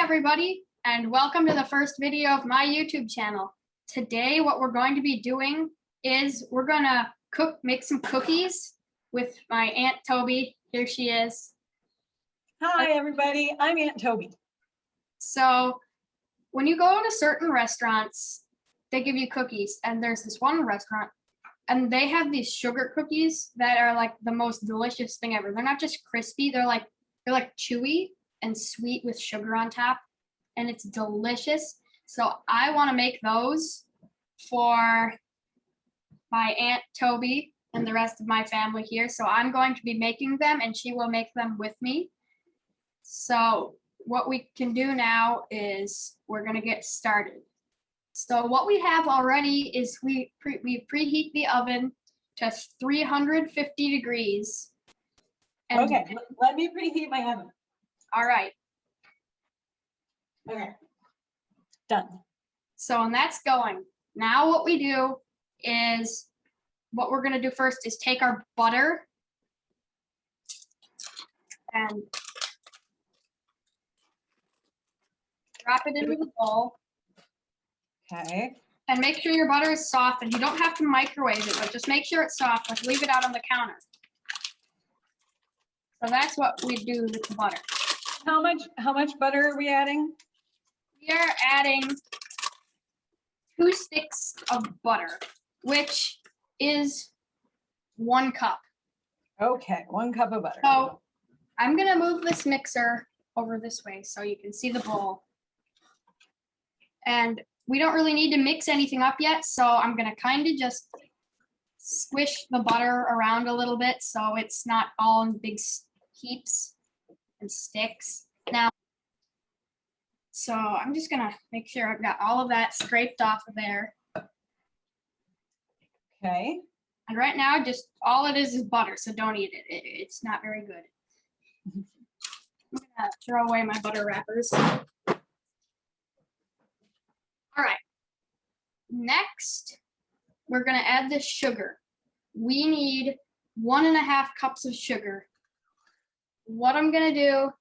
everybody, and welcome to the first video of my YouTube channel. Today, what we're going to be doing is we're gonna make some cookies with my Aunt Toby. Here she is. Hi, everybody. I'm Aunt Toby. So, when you go to certain restaurants, they give you cookies, and there's this one restaurant, and they have these sugar cookies that are like the most delicious thing ever. They're not just crispy; they're like chewy and sweet with sugar on top, and it's delicious. So I want to make those for my Aunt Toby and the rest of my family here. So I'm going to be making them, and she will make them with me. So what we can do now is we're going to get started. So what we have already is we preheat the oven to 350 degrees. And okay, let me preheat my oven. All right. Okay, done. So, and that's going. Now what we do is, what we're gonna do first is take our butter and drop it into the bowl. Okay. And make sure your butter is soft, and you don't have to microwave it, but just make sure it's soft, like leave it out on the counter. So that's what we do with the butter. How much butter are we adding? We are adding 2 sticks of butter, which is 1 cup. Okay, 1 cup of butter. So I'm gonna move this mixer over this way so you can see the bowl. And we don't really need to mix anything up yet, so I'm gonna kind of just squish the butter around a little bit so it's not all in big heaps and sticks. Now, so I'm just gonna make sure I've got all of that scraped off of there. Okay. And right now, just all it is butter, so don't eat it. It's not very good. I'm gonna throw away my butter wrappers. All right. Next, we're gonna add the sugar. We need 1.5 cups of sugar. What I'm gonna do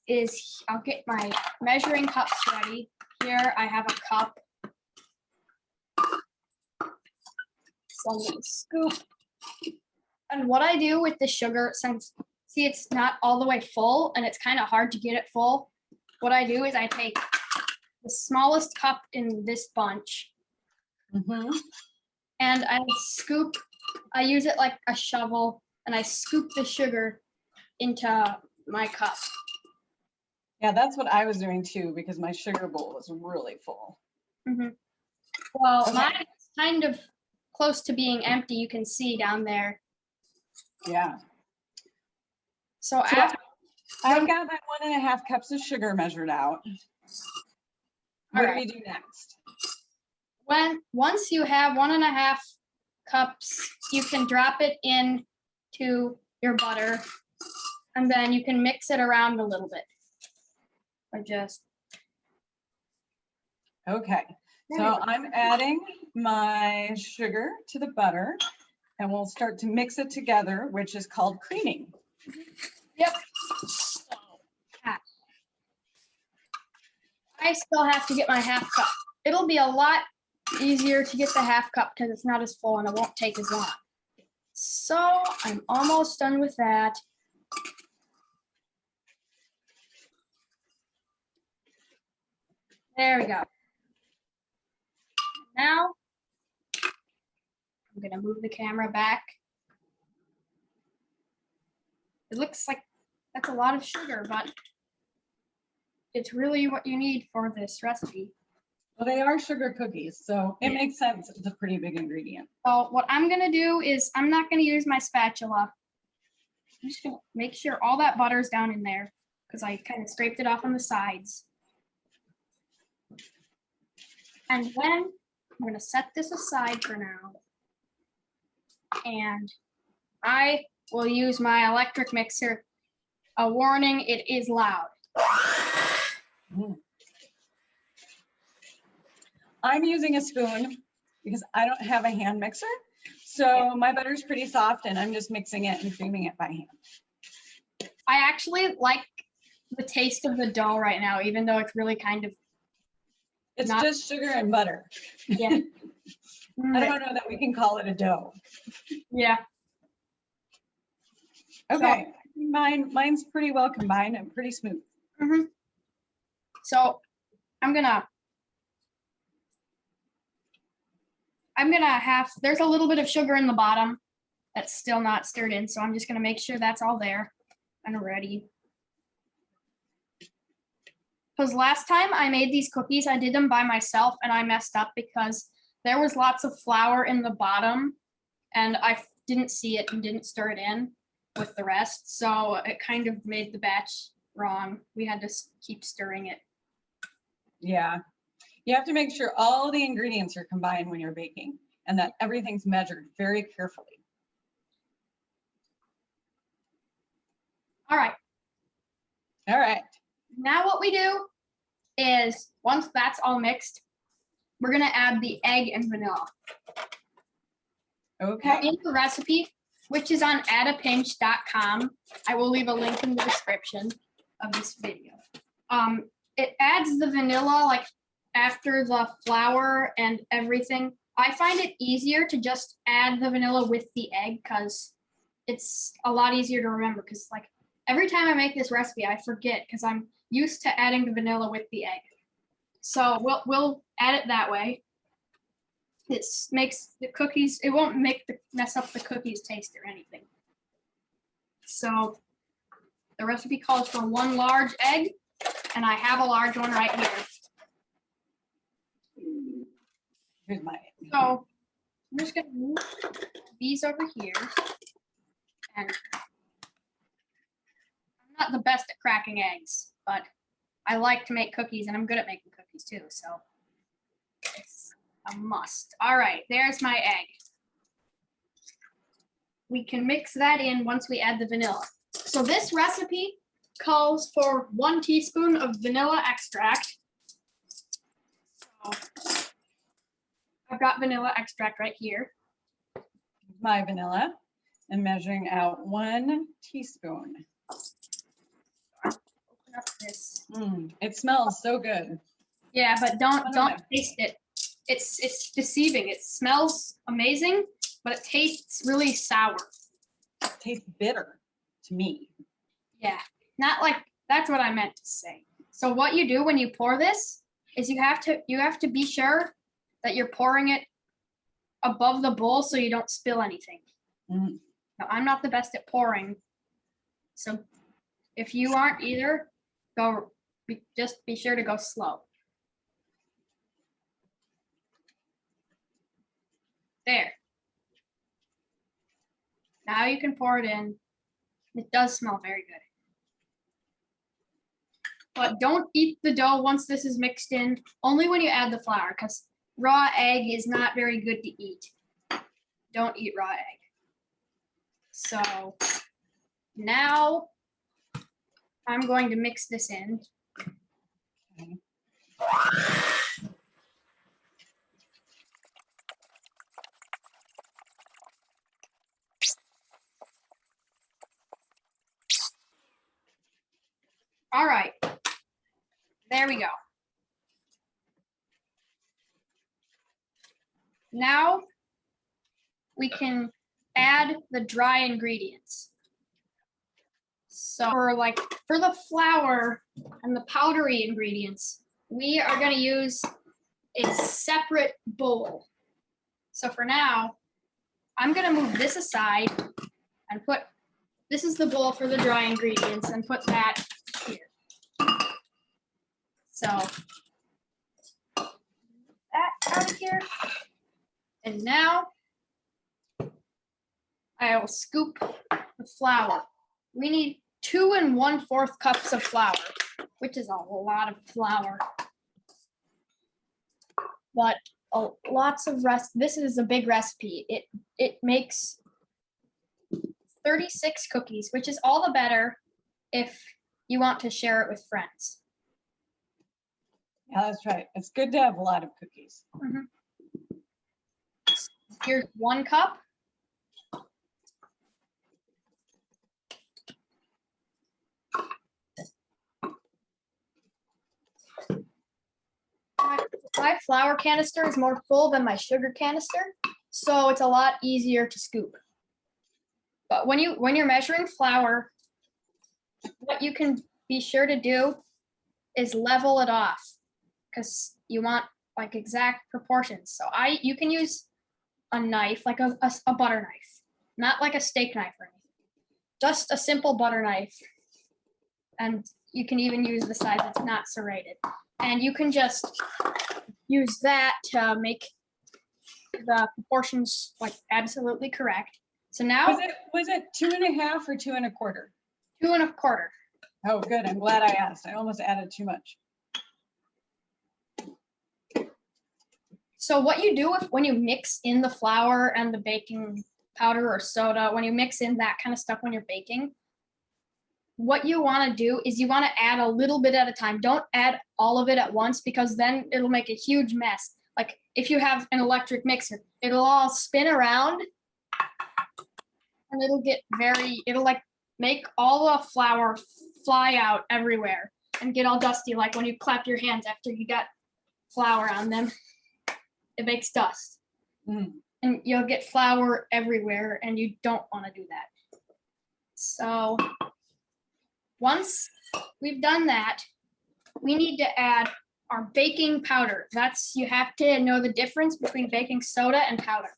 is I'll get my measuring cups ready. Here I have a cup. So I'm gonna scoop. And what I do with the sugar, since see it's not all the way full and it's kind of hard to get it full, what I do is I take the smallest cup in this bunch, and I scoop. I use it like a shovel, and I scoop the sugar into my cup. Yeah, that's what I was doing too, because my sugar bowl was really full. Well, okay. Mine is kind of close to being empty. You can see down there. Yeah. So after I've got my 1.5 cups of sugar measured out. What do we do next? Once you have 1.5 cups, you can drop it into your butter, and then you can mix it around a little bit. Or just. Okay, so I'm adding my sugar to the butter, and we'll start to mix it together, which is called creaming. Yep. I still have to get my 1/2 cup. It'll be a lot easier to get the 1/2 cup because it's not as full and it won't take as long. So I'm almost done with that. There we go. Now, I'm gonna move the camera back. It looks like that's a lot of sugar, but it's really what you need for this recipe. Well, they are sugar cookies, so it makes sense. It's a pretty big ingredient. So what I'm gonna do is I'm not gonna use my spatula. I'm just gonna make sure all that butter's down in there because I kind of scraped it off on the sides. And then I'm gonna set this aside for now. And I will use my electric mixer. A warning, it is loud. I'm using a spoon because I don't have a hand mixer. So my butter's pretty soft and I'm just mixing it and creaming it by hand. I actually like the taste of the dough right now, even though it's really kind of, It's not- just sugar and butter. yeah. I don't know that we can call it a dough. Yeah. Okay, mine's pretty well combined and pretty smooth. Mhm. So I'm gonna have, there's a little bit of sugar in the bottom that's still not stirred in, so I'm just gonna make sure that's all there and ready. Because last time I made these cookies, I did them by myself and I messed up because there was lots of flour in the bottom and I didn't see it and didn't stir it in with the rest. So it kind of made the batch wrong. We had to keep stirring it. Yeah. You have to make sure all the ingredients are combined when you're baking and that everything's measured very carefully. All right. All right. Now what we do is once that's all mixed, we're gonna add the egg and vanilla. Okay. In the recipe, which is on addapinch.com, I will leave a link in the description of this video. It adds the vanilla like after the flour and everything. I find it easier to just add the vanilla with the egg because it's a lot easier to remember, because like every time I make this recipe, I forget because I'm used to adding the vanilla with the egg. So we'll add it that way. It makes the cookies, it won't mess up the cookies taste or anything. So the recipe calls for 1 large egg, and I have a large one right here. Here's mine. So I'm just gonna move these over here. And I'm not the best at cracking eggs, but I like to make cookies and I'm good at making cookies too, so it's a must. All right, there's my egg. We can mix that in once we add the vanilla. So this recipe calls for 1 teaspoon of vanilla extract. So I've got vanilla extract right here. My vanilla and measuring out 1 teaspoon. Open up this. It smells so good. Yeah, but don't taste it. It's deceiving. It smells amazing, but it tastes really sour. It tastes bitter to me. Yeah, not like, that's what I meant to say. So what you do when you pour this is you have to be sure that you're pouring it above the bowl so you don't spill anything. Now, I'm not the best at pouring, so if you aren't either, just be sure to go slow. There. Now you can pour it in. It does smell very good. But don't eat the dough once this is mixed in, only when you add the flour, because raw egg is not very good to eat. Don't eat raw egg. So now I'm going to mix this in. Okay. All right, there we go. Now we can add the dry ingredients. So for the flour and the powdery ingredients, we are going to use a separate bowl. So for now, I'm going to move this aside and this is the bowl for the dry ingredients, and put that here. So that out of here. And now I will scoop the flour. We need 2 1/4 cups of flour, which is a lot of flour. But this is a big recipe. It makes 36 cookies, which is all the better if you want to share it with friends. Yeah, that's right. It's good to have a lot of cookies. Here's 1 cup. my flour canister is more full than my sugar canister, so it's a lot easier to scoop. But when you're measuring flour, what you can be sure to do is level it off, because you want like exact proportions. So you can use a knife, like a butter knife, not like a steak knife or anything. Just a simple butter knife. And you can even use the side that's not serrated. And you can just use that to make the proportions like absolutely correct. So now was it 2.5 or 2 1/4? 2 1/4. Oh, good. I'm glad I asked. I almost added too much. So what you do when you mix in the flour and the baking powder or soda, when you mix in that kind of stuff when you're baking, what you want to do is you want to add a little bit at a time. Don't add all of it at once, because then it'll make a huge mess. Like if you have an electric mixer, it'll all spin around and it'll like make all the flour fly out everywhere and get all dusty. Like when you clap your hands after you got flour on them, it makes dust. And you'll get flour everywhere, and you don't want to do that. So once we've done that, we need to add our baking powder. You have to know the difference between baking soda and powder,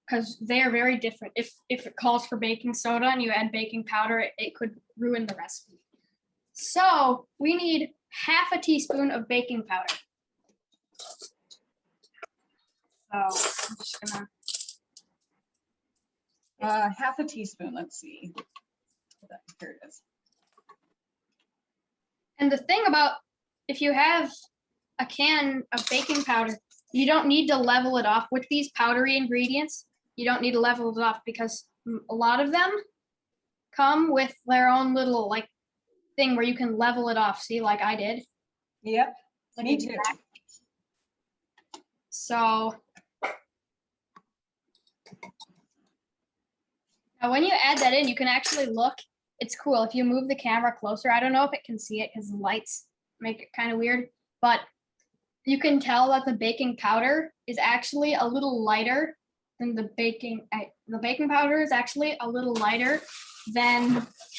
because they are very different. If it calls for baking soda and you add baking powder, it could ruin the recipe. So we need 1/2 teaspoon of baking powder. So I'm just gonna 1/2 teaspoon. Let's see. Here it is. And the thing about, if you have a can of baking powder, you don't need to level it off with these powdery ingredients. You don't need to level it off, because a lot of them come with their own little like thing where you can level it off. See, like I did. Yep, me too. So now when you add that in, you can actually look. It's cool if you move the camera closer. I don't know if it can see it because the lights make it kind of weird, but you can tell that the baking powder is actually a little lighter than the baking powder is actually a little lighter than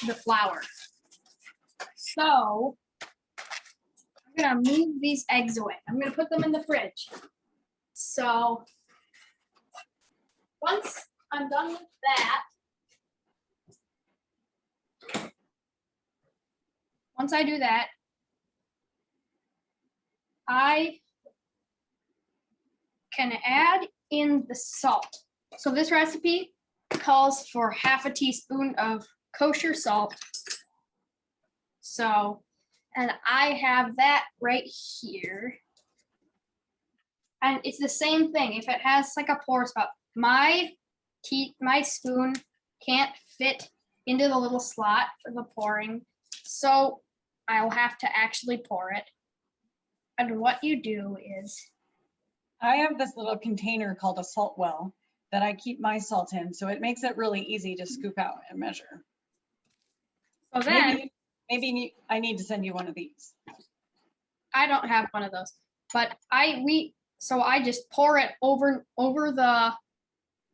the flour. So I'm gonna move these eggs away. I'm gonna put them in the fridge. So once I'm done with that, once I do that, I can add in the salt. So this recipe calls for 1/2 teaspoon of kosher salt. So, and I have that right here. And it's the same thing. If it has like a pour spout, my spoon can't fit into the little slot for the pouring, so I'll have to actually pour it. And what you do is, I have this little container called a salt well that I keep my salt in, so it makes it really easy to scoop out and measure. So then, maybe I need to send you one of these. I don't have one of those, but so I just pour it over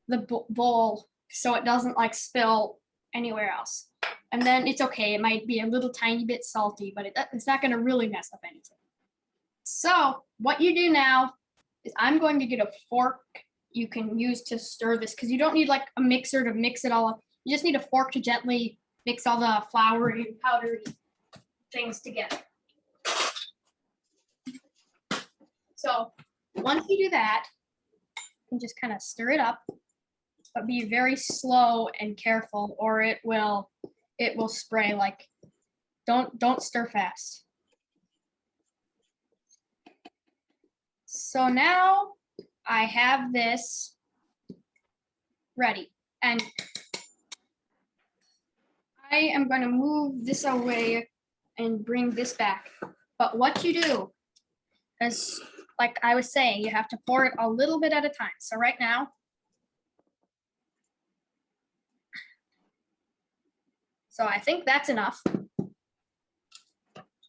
the bowl so it doesn't like spill anywhere else. And then it's okay. It might be a little tiny bit salty, but it's not going to really mess up anything. So what you do now is I'm going to get a fork you can use to stir this, because you don't need like a mixer to mix it all up. You just need a fork to gently mix all the floury and powdery things together. So once you do that, you can just kind of stir it up, but be very slow and careful, or it will spray. Like don't stir fast. So now I have this ready, and I am going to move this away and bring this back. But what you do is, like I was saying, you have to pour it a little bit at a time. So right now, so I think that's enough.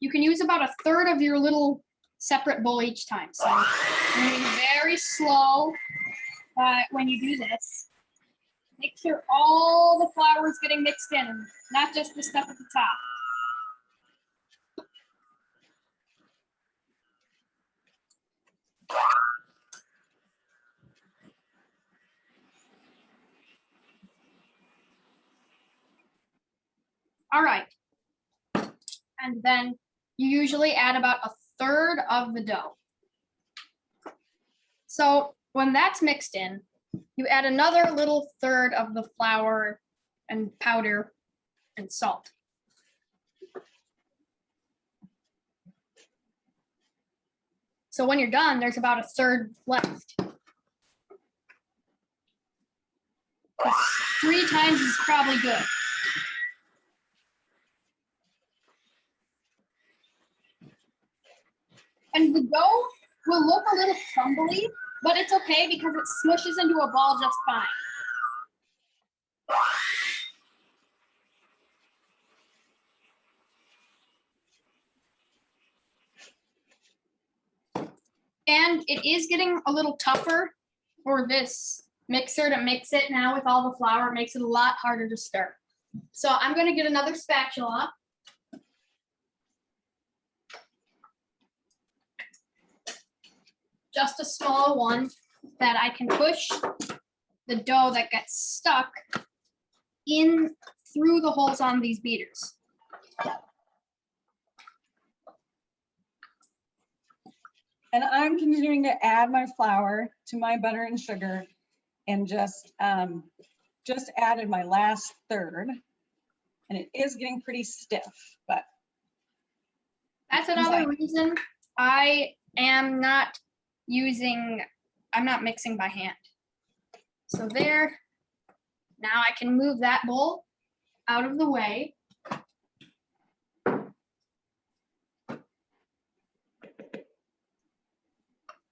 You can use about 1/3 of your little separate bowl each time. So you're going to be very slow when you do this. Make sure all the flour is getting mixed in, not just the stuff at the top. All right. And then you usually add about a third of the dough. So when that's mixed in, you add another little third of the flour and powder and salt. So when you're done, there's about a third left. 3 times is probably good. And the dough will look a little crumbly, but it's okay because it smushes into a ball just fine. And it is getting a little tougher for this mixer to mix it now with all the flour. It makes it a lot harder to stir. So I'm going to get another spatula. Just a small one that I can push the dough that gets stuck in through the holes on these beaters. And I'm continuing to add my flour to my butter and sugar, and just added my last third. And it is getting pretty stiff, but that's another reason I am not I'm not mixing by hand. So there, now I can move that bowl out of the way.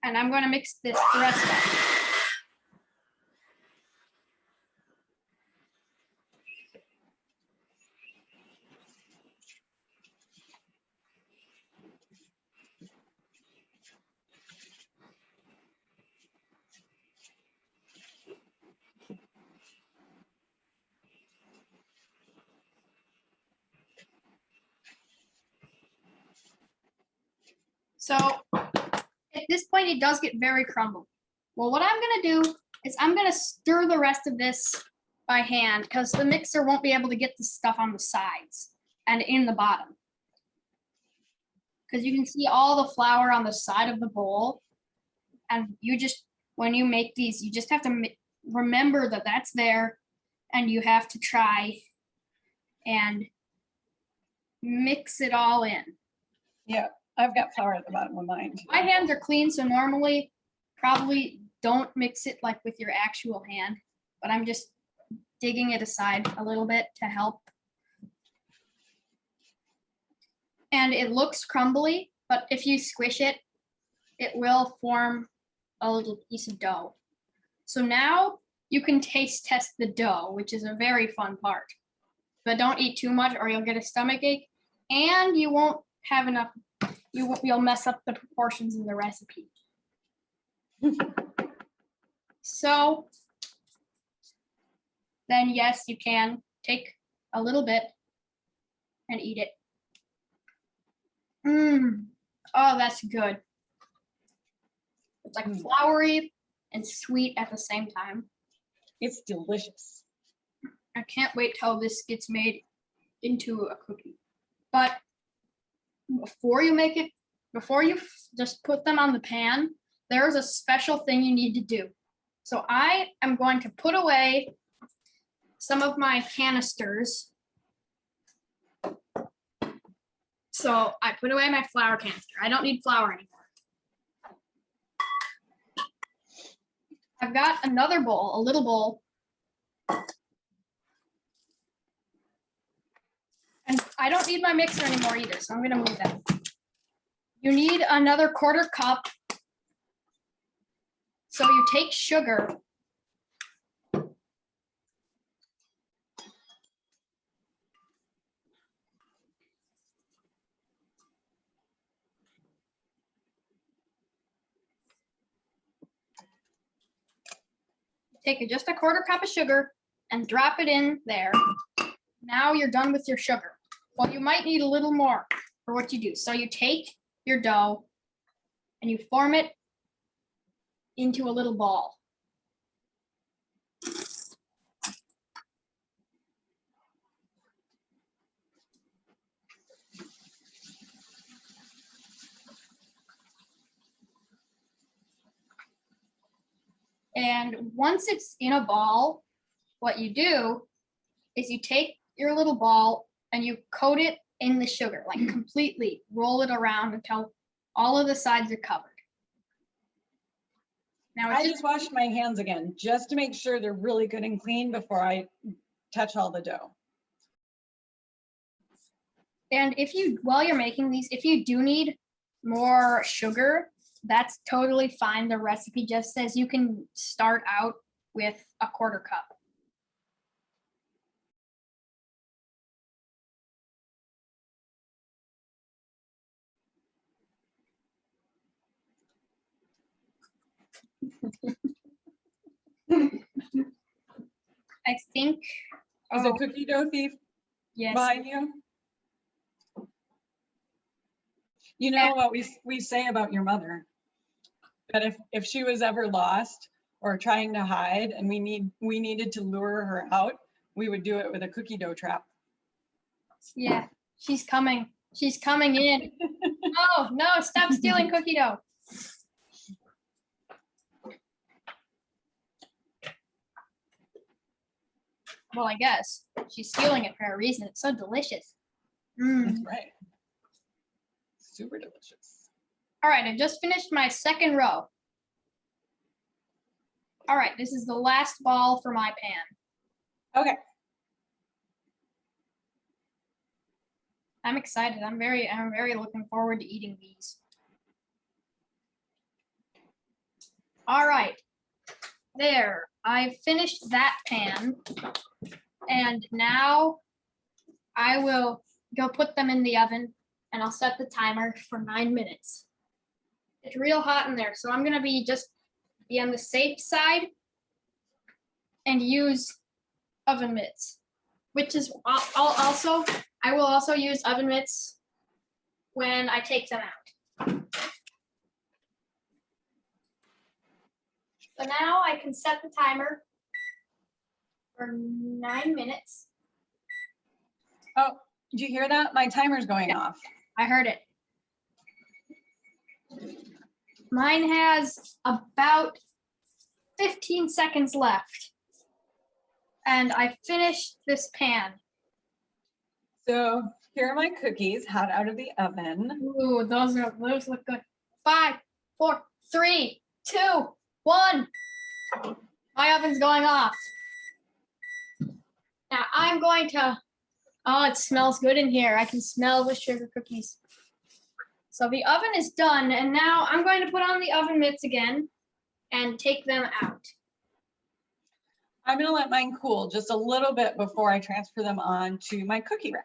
And I'm going to mix the rest up. So at this point, it does get very crumbly. Well, what I'm going to do is I'm going to stir the rest of this by hand because the mixer won't be able to get the stuff on the sides and in the bottom. Because you can see all the flour on the side of the bowl. And when you make these, you just have to remember that that's there, and you have to try and mix it all in. Yeah, I've got flour at the bottom of mine. My hands are clean, so normally probably don't mix it like with your actual hand, but I'm just digging it aside a little bit to help. And it looks crumbly, but if you squish it, it will form a little piece of dough. So now you can taste test the dough, which is a very fun part. But don't eat too much or you'll get a stomach ache, and you won't have enough. You'll mess up the proportions in the recipe. So then yes, you can take a little bit and eat it. Oh, that's good. It's like floury and sweet at the same time. It's delicious. I can't wait till this gets made into a cookie. But before you just put them on the pan, there's a special thing you need to do. So I am going to put away some of my canisters. So I put away my flour canister. I don't need flour anymore. I've got another bowl, a little bowl. And I don't need my mixer anymore either, so I'm gonna move that. You need another 1/4 cup. So you take sugar. take just a quarter cup of sugar and drop it in there. Now you're done with your sugar. Well, you might need a little more for what you do. So you take your dough and you form it into a little ball. And once it's in a ball, what you do is you take your little ball and you coat it in the sugar, like completely roll it around until all of the sides are covered. Now I just washed my hands again, just to make sure they're really good and clean before I touch all the dough. And while you're making these, if you do need more sugar, that's totally fine. The recipe just says you can start out with a quarter cup. I think. Is a cookie dough thief Yes. behind you? You know what we say about your mother? That if she was ever lost or trying to hide and we needed to lure her out, we would do it with a cookie dough trap. Yeah, she's coming. She's coming in. Oh, no, stop stealing cookie dough. Well, I guess she's stealing it for a reason. It's so delicious. That's right. Super delicious. All right, I just finished my second row. All right, this is the last ball for my pan. Okay. I'm excited. I'm very looking forward to eating these. All right, there. I finished that pan, and now I will go put them in the oven, and I'll set the timer for 9 minutes. It's real hot in there, so I'm gonna be on the safe side and use oven mitts, which is I will also use oven mitts when I take them out. So now I can set the timer for 9 minutes. Oh, did you hear that? My timer's going off. I heard it. Mine has about 15 seconds left. And I finished this pan. So here are my cookies hot out of the oven. Ooh, those look good. 5, 4, 3, 2, 1. My oven's going off. Now I'm going to, oh, it smells good in here. I can smell the sugar cookies. So the oven is done, and now I'm going to put on the oven mitts again and take them out. I'm gonna let mine cool just a little bit before I transfer them on to my cookie rack.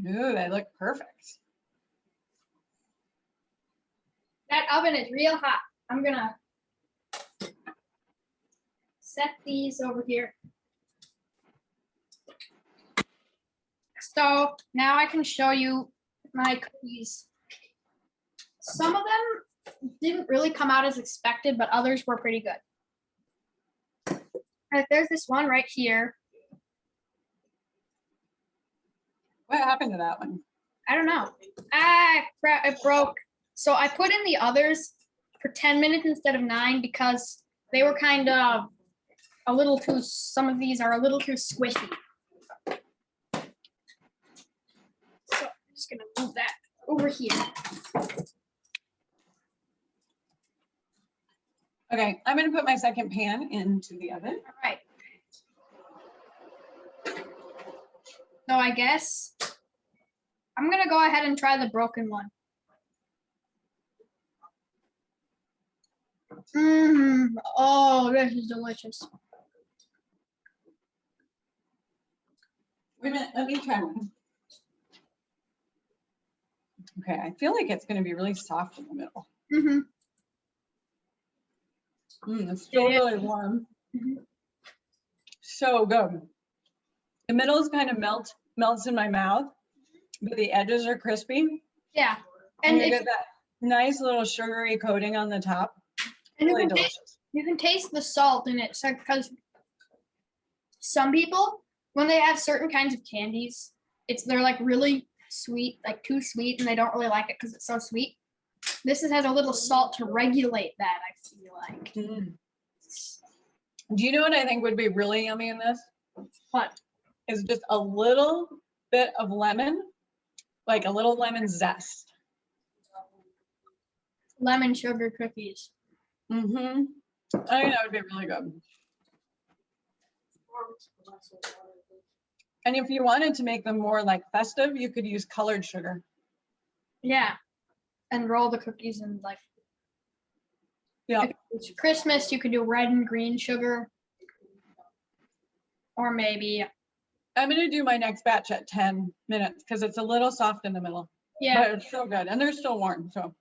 Ooh, they look perfect. That oven is real hot. I'm gonna set these over here. So now I can show you my cookies. Some of them didn't really come out as expected, but others were pretty good. There's this one right here. What happened to that one? I don't know. It broke. So I put in the others for 10 minutes instead of 9 because they were kind of a little too, some of these are a little too squishy. So I'm just gonna move that over here. Okay, I'm gonna put my second pan into the oven. All right. So I guess I'm gonna go ahead and try the broken one. Oh, this is delicious. Wait a minute, let me try one. Okay, I feel like it's gonna be really soft in the middle. Mm-hmm. It's still Yeah. really warm. Mhm. So good. The middle is kind of melts in my mouth, but the edges are crispy. Yeah. And And you if get that nice little sugary coating on the top. and Really delicious. you can taste the salt in it. So because some people, when they have certain kinds of candies, they're like really sweet, like too sweet, and they don't really like it because it's so sweet. This has a little salt to regulate that, I feel like. Mm. Do you know what I think would be really yummy in this? What? Is just a little bit of lemon, like a little lemon zest. Lemon sugar cookies. Mm-hmm. I think that would be really good. And if you wanted to make them more like festive, you could use colored sugar. Yeah. And roll the cookies in like, Yeah. if it's Christmas, you could do red and green sugar. Or maybe, I'm gonna do my next batch at 10 minutes because it's a little soft in the middle. yeah. But it's so good. And they're still warm, so.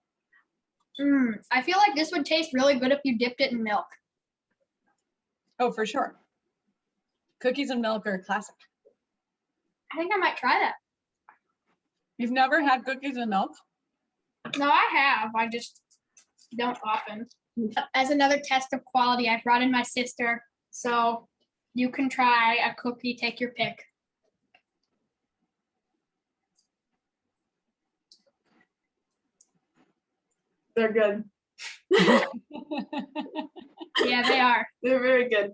I feel like this would taste really good if you dipped it in milk. Oh, for sure. Cookies and milk are a classic. I think I might try that. You've never had cookies and milk? No, I have. I just don't often. As another test of quality, I brought in my sister. So you can try a cookie, take your pick. They're good. Yeah, they are. They're very good.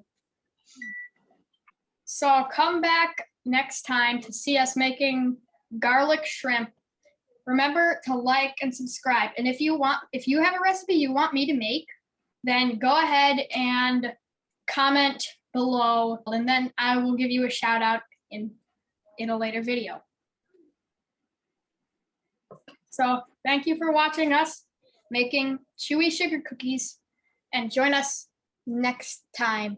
So come back next time to see us making garlic shrimp. Remember to like and subscribe. And if you have a recipe you want me to make, then go ahead and comment below, and then I will give you a shout out in a later video. So thank you for watching us making chewy sugar cookies, and join us next time.